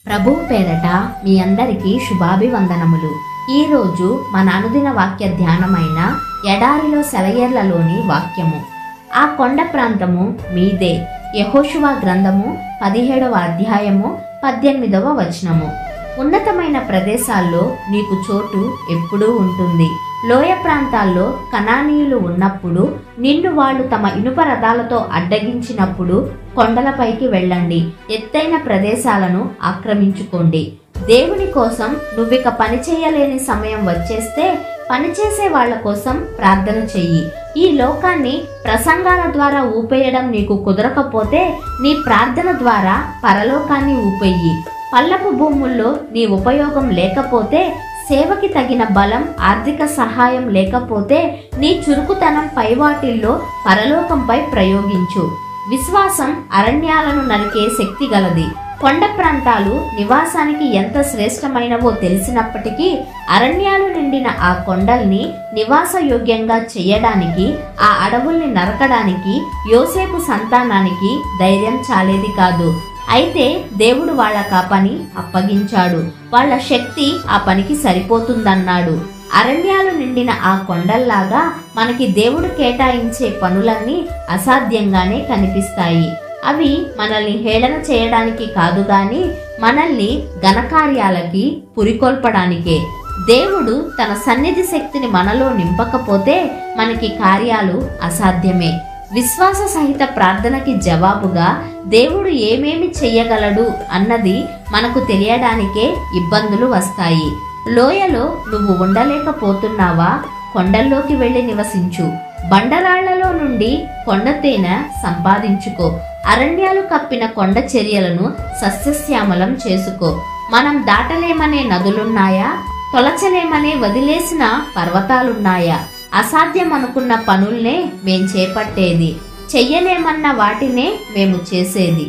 ప్రభువు పేరట మీ అందరికీ శుభాభివందనములు. ఈరోజు మన అనుదిన వాక్య ధ్యానమైన ఎడారిలో సెలయేర్లలోని వాక్యము. ఆ కొండ ప్రాంతము మీదే. యెహోషువ గ్రంథము 17వ అధ్యాయము 18వ వచనము. ఉన్నతమైన ప్రదేశాల్లో నీకు చోటు ఎప్పుడూ ఉంటుంది. లోయ ప్రాంతాల్లో కనానీయులు ఉన్నప్పుడు, నిన్ను వాళ్ళు తమ ఇనుప రథాలతో అడ్డగించినప్పుడు కొండలపైకి వెళ్ళండి, ఎత్తైన ప్రదేశాలను ఆక్రమించుకోండి. దేవుని కోసం నువ్విక పని చేయలేని సమయం వచ్చేస్తే పనిచేసే వాళ్ల కోసం ప్రార్థన చెయ్యి. ఈ లోకాన్ని ప్రసంగాల ద్వారా ఊపేయడం నీకు కుదరకపోతే నీ ప్రార్థన ద్వారా పరలోకాన్ని ఊపెయ్యి. పల్లపు భూముల్లో నీ ఉపయోగం లేకపోతే, సేవకి తగిన బలం ఆర్థిక సహాయం లేకపోతే నీ చురుకుతనం పైవాటిల్లో పరలోకంపై ప్రయోగించు. విశ్వాసం అరణ్యాలను నరికే శక్తి గలది. కొండ ప్రాంతాలు నివాసానికి ఎంత శ్రేష్టమైనవో తెలిసినప్పటికీ అరణ్యాలు నిండిన ఆ కొండల్ని నివాసయోగ్యంగా చెయ్యడానికి, ఆ అడవుల్ని నరకడానికి యోసేపు సంతానానికి ధైర్యం చాలేది కాదు. అయితే దేవుడు వాళ్ళకు ఆ పని అప్పగించాడు. వాళ్ళ శక్తి ఆ పనికి సరిపోతుందన్నాడు. అరణ్యాలు నిండిన ఆ కొండల్లాగా మనకి దేవుడు కేటాయించే పనులన్నీ అసాధ్యంగానే కనిపిస్తాయి. అవి మనల్ని హేళన చేయడానికి కాదు గాని మనల్ని ఘనకార్యాలకి పురికొల్పడానికే. దేవుడు తన సన్నిధి శక్తిని మనలో నింపకపోతే మనకి కార్యాలు అసాధ్యమే. విశ్వాస సహిత ప్రార్థనకి జవాబుగా దేవుడు ఏమేమి చెయ్యగలడు అన్నది మనకు తెలియడానికే ఇబ్బందులు వస్తాయి. లోయలో నువ్వు ఉండలేకపోతున్నావా? కొండల్లోకి వెళ్ళి నివసించు. బండరాళ్లలో నుండి కొండతేనె సంపాదించుకో. అరణ్యాలు కప్పిన కొండ చర్యలను సస్యశ్యామలం చేసుకో. మనం దాటలేమనే నదులున్నాయా? తొలచలేమనే వదిలేసిన పర్వతాలున్నాయా? అసాధ్యం అనుకున్న పనుల్నే మేం చేపట్టేది, చెయ్యలేమన్న వాటినే మేము చేసేది.